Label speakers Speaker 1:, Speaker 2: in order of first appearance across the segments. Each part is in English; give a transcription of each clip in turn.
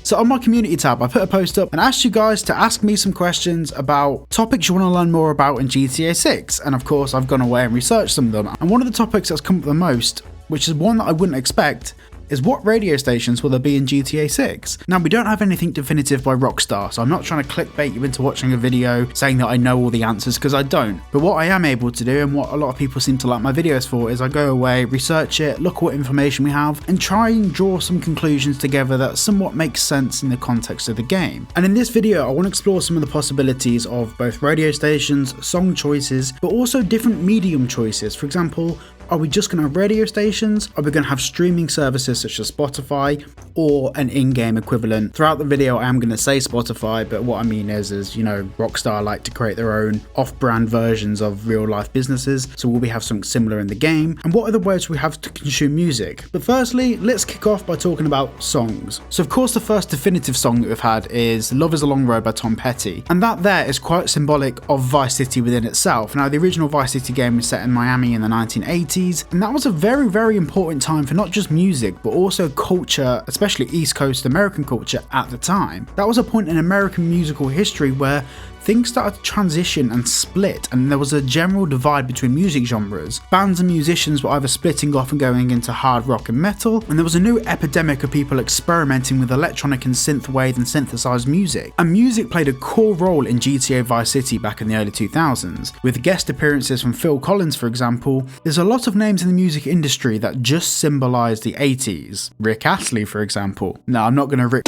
Speaker 1: So on my community tab, I put a post up and asked you guys to ask me some questions about topics you want to learn more about in GTA 6. And of course, I've gone away and researched some of them. And one of the topics that's come up the most, which is one that I wouldn't expect, is what radio stations will there be in GTA 6? Now, we don't have anything definitive by Rockstar, so I'm not trying to clickbait you into watching a video saying that I know all the answers, because I don't. But what I am able to do, and what a lot of people seem to like my videos for, is I go away, research it, look what information we have, and try and draw some conclusions together that somewhat makes sense in the context of the game. And in this video, I want to explore some of the possibilities of both radio stations, song choices, but also different medium choices. For example, are we just going to have radio stations? Are we going to have streaming services such as Spotify, or an in-game equivalent? Throughout the video, I am going to say Spotify, but what I mean is, you know, Rockstar like to create their own off-brand versions of real-life businesses, so will we have something similar in the game? And what other ways we have to consume music? But firstly, let's kick off by talking about songs. So of course, the first definitive song that we've had is Love Is a Long Road by Tom Petty, and that there is quite symbolic of Vice City within itself. Now, the original Vice City game was set in Miami in the 1980s, and that was a very, very important time for not just music, but also culture, especially East Coast American culture at the time. That was a point in American musical history where things started to transition and split, and there was a general divide between music genres. Bands and musicians were either splitting off and going into hard rock and metal, and there was a new epidemic of people experimenting with electronic and synthwave and synthesized music. And music played a core role in GTA Vice City back in the early 2000s. With guest appearances from Phil Collins, for example, there's a lot of names in the music industry that just symbolize the 80s. Rick Astley, for example. No, I'm not going to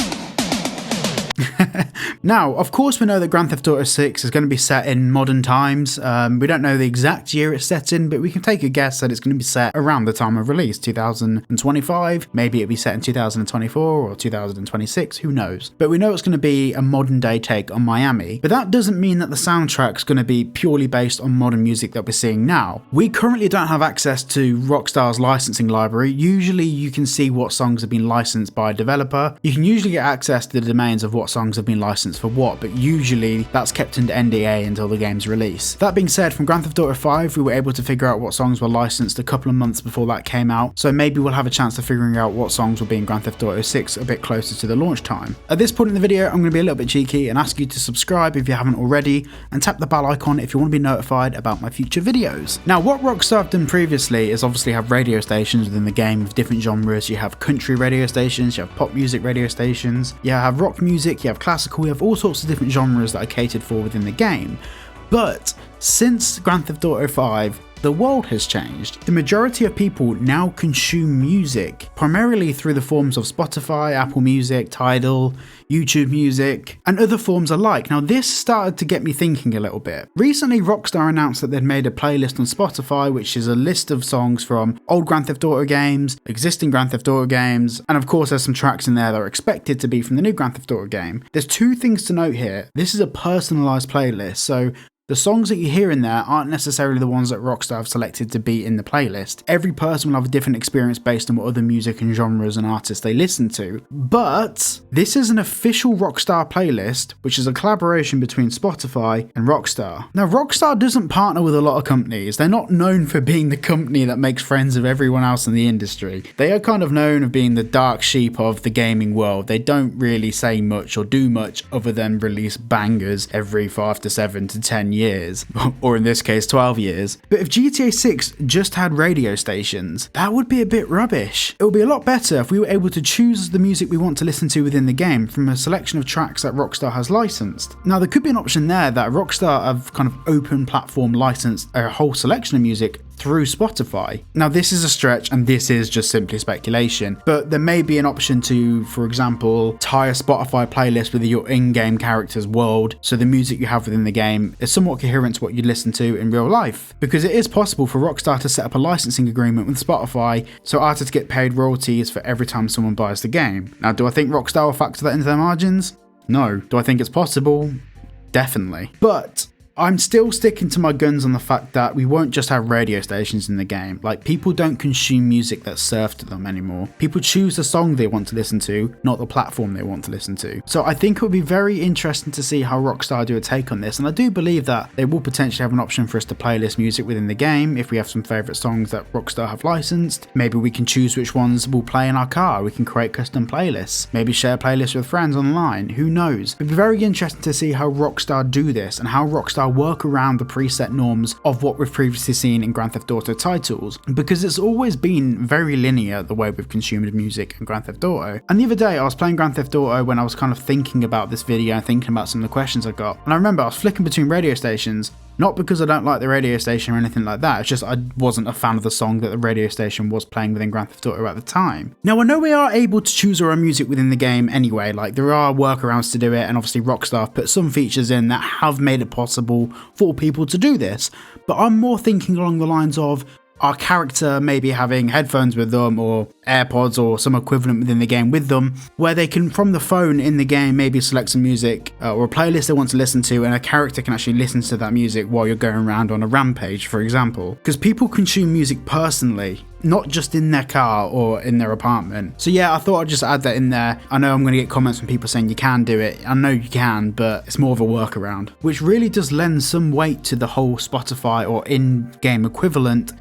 Speaker 1: Now, of course, we know that Grand Theft Auto 6 is going to be set in modern times. We don't know the exact year it's set in, but we can take a guess that it's going to be set around the time of release, 2025. Maybe it'll be set in 2024 or 2026, who knows. But we know it's going to be a modern day take on Miami. But that doesn't mean that the soundtrack's going to be purely based on modern music that we're seeing now. We currently don't have access to Rockstar's licensing library. Usually you can see what songs have been licensed by a developer. You can usually get access to the domains of what songs have been licensed for what, but usually that's kept under NDA until the game's release. That being said, from Grand Theft Auto 5, we were able to figure out what songs were licensed a couple of months before that came out, so maybe we'll have a chance of figuring out what songs will be in Grand Theft Auto 6 a bit closer to the launch time. At this point in the video, I'm going to be a little bit cheeky and ask you to subscribe if you haven't already, and tap the bell icon if you want to be notified about my future videos. Now, what Rockstar have done previously is obviously have radio stations within the game of different genres. You have country radio stations, you have pop music radio stations, you have rock music, you have classical, you have all sorts of different genres that are catered for within the game. But since Grand Theft Auto 5, the world has changed. The majority of people now consume music, primarily through the forms of Spotify, Apple Music, Tidal, YouTube Music, and other forms alike. Now, this started to get me thinking a little bit. Recently, Rockstar announced that they'd made a playlist on Spotify, which is a list of songs from old Grand Theft Auto games, existing Grand Theft Auto games, and of course there's some tracks in there that are expected to be from the new Grand Theft Auto game. There's two things to note here. This is a personalized playlist, so the songs that you hear in there aren't necessarily the ones that Rockstar have selected to be in the playlist. Every person will have a different experience based on what other music and genres and artists they listen to. But this is an official Rockstar playlist, which is a collaboration between Spotify and Rockstar. Now, Rockstar doesn't partner with a lot of companies. They're not known for being the company that makes friends of everyone else in the industry. They are kind of known of being the dark sheep of the gaming world. They don't really say much or do much other than release bangers every 5 to 7 to 10 years, or in this case 12 years. But if GTA 6 just had radio stations, that would be a bit rubbish. It would be a lot better if we were able to choose the music we want to listen to within the game from a selection of tracks that Rockstar has licensed. Now, there could be an option there that Rockstar have kind of open platform licensed a whole selection of music through Spotify. Now, this is a stretch and this is just simply speculation, but there may be an option to, for example, tie a Spotify playlist with your in-game character's world, so the music you have within the game is somewhat coherent to what you'd listen to in real life. Because it is possible for Rockstar to set up a licensing agreement with Spotify so artists get paid royalties for every time someone buys the game. Now, do I think Rockstar will factor that into their margins? No. Do I think it's possible? Definitely. But I'm still sticking to my guns on the fact that we won't just have radio stations in the game. Like, people don't consume music that's served to them anymore. People choose the song they want to listen to, not the platform they want to listen to. So I think it would be very interesting to see how Rockstar do a take on this, and I do believe that they will potentially have an option for us to playlist music within the game if we have some favourite songs that Rockstar have licensed. Maybe we can choose which ones we'll play in our car. We can create custom playlists. Maybe share playlists with friends online. Who knows? It'd be very interesting to see how Rockstar do this and how Rockstar work around the preset norms of what we've previously seen in Grand Theft Auto titles, because it's always been very linear the way we've consumed music in Grand Theft Auto. And the other day I was playing Grand Theft Auto when I was kind of thinking about this video and thinking about some of the questions I got, and I remember I was flicking between radio stations. Not because I don't like the radio station or anything like that, it's just I wasn't a fan of the song that the radio station was playing within Grand Theft Auto at the time. Now I know we are able to choose our own music within the game anyway, like there are workarounds to do it, and obviously Rockstar have put some features in that have made it possible for people to do this, but I'm more thinking along the lines of our character maybe having headphones with them or AirPods or some equivalent within the game with them, where they can from the phone in the game maybe select some music or a playlist they want to listen to, and a character can actually listen to that music while you're going around on a rampage, for example. Because people consume music personally, not just in their car or in their apartment. So yeah, I thought I'd just add that in there. I know I'm going to get comments from people saying you can do it. I know you can, but it's more of a workaround, which really does lend some weight to the whole Spotify or in-game equivalent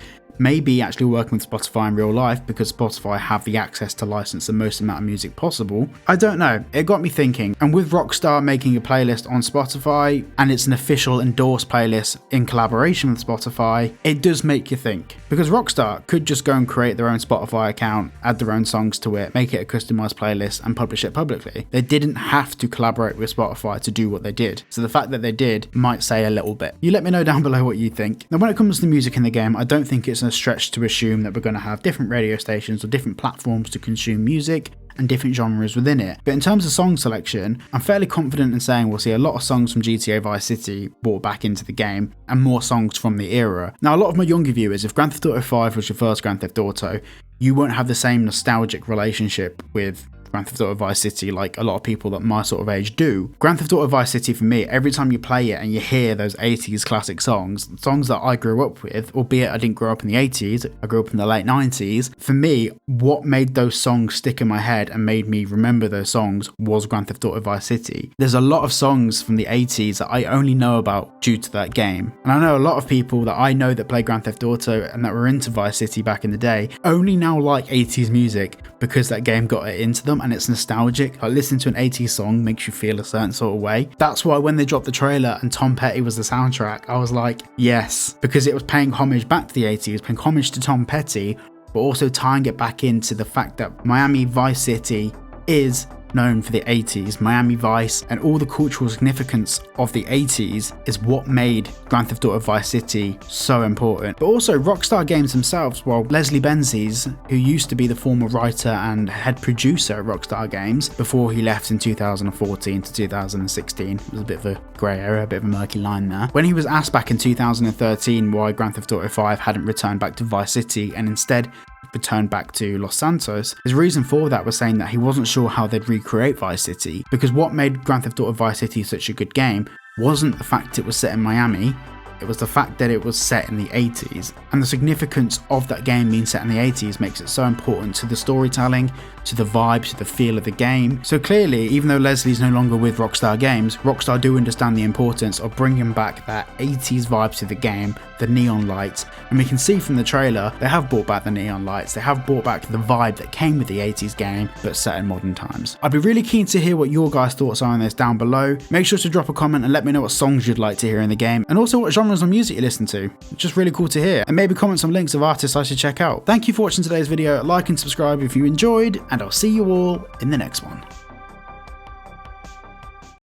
Speaker 1: maybe actually working with Spotify in real life, because Spotify have the access to license the most amount of music possible. I don't know, it got me thinking, and with Rockstar making a playlist on Spotify, and it's an official endorsed playlist in collaboration with Spotify, it does make you think. Because Rockstar could just go and create their own Spotify account, add their own songs to it, make it a customized playlist and publish it publicly. They didn't have to collaborate with Spotify to do what they did. So the fact that they did might say a little bit. You let me know down below what you think. Now when it comes to music in the game, I don't think it's a stretch to assume that we're going to have different radio stations or different platforms to consume music and different genres within it. But in terms of song selection, I'm fairly confident in saying we'll see a lot of songs from GTA Vice City brought back into the game, and more songs from the era. Now a lot of my younger viewers, if Grand Theft Auto 5 was your first Grand Theft Auto, you won't have the same nostalgic relationship with Grand Theft Auto Vice City like a lot of people that my sort of age do. Grand Theft Auto Vice City for me, every time you play it and you hear those 80s classic songs that I grew up with, albeit I didn't grow up in the 80s, I grew up in the late 90s, for me, what made those songs stick in my head and made me remember those songs was Grand Theft Auto Vice City. There's a lot of songs from the 80s that I only know about due to that game. And I know a lot of people that I know that play Grand Theft Auto and that were into Vice City back in the day only now like 80s music because that game got it into them and it's nostalgic. Like listening to an 80s song makes you feel a certain sort of way. That's why when they dropped the trailer and Tom Petty was the soundtrack, I was like, yes, because it was paying homage back to the 80s, paying homage to Tom Petty, but also tying it back into the fact that Miami Vice City is known for the 80s. Miami Vice and all the cultural significance of the 80s is what made Grand Theft Auto Vice City so important. But also Rockstar Games themselves, well, Leslie Benzies, who used to be the former writer and head producer at Rockstar Games before he left in 2014 to 2016, it was a bit of a grey area, a bit of a murky line there. When he was asked back in 2013 why Grand Theft Auto 5 hadn't returned back to Vice City and instead returned back to Los Santos, his reason for that was saying that he wasn't sure how they'd recreate Vice City, because what made Grand Theft Auto Vice City such a good game wasn't the fact it was set in Miami, it was the fact that it was set in the 80s, and the significance of that game being set in the 80s makes it so important to the storytelling, to the vibe, to the feel of the game. So clearly, even though Leslie's no longer with Rockstar Games, Rockstar do understand the importance of bringing back that 80s vibe to the game, the neon lights, and we can see from the trailer, they have brought back the neon lights, they have brought back the vibe that came with the 80s game, but set in modern times. I'd be really keen to hear what your guys' thoughts are on this down below. Make sure to drop a comment and let me know what songs you'd like to hear in the game, and also what genres of music you listen to. It's just really cool to hear, and maybe comment some links of artists I should check out. Thank you for watching today's video, like and subscribe if you enjoyed, and I'll see you all in the next one.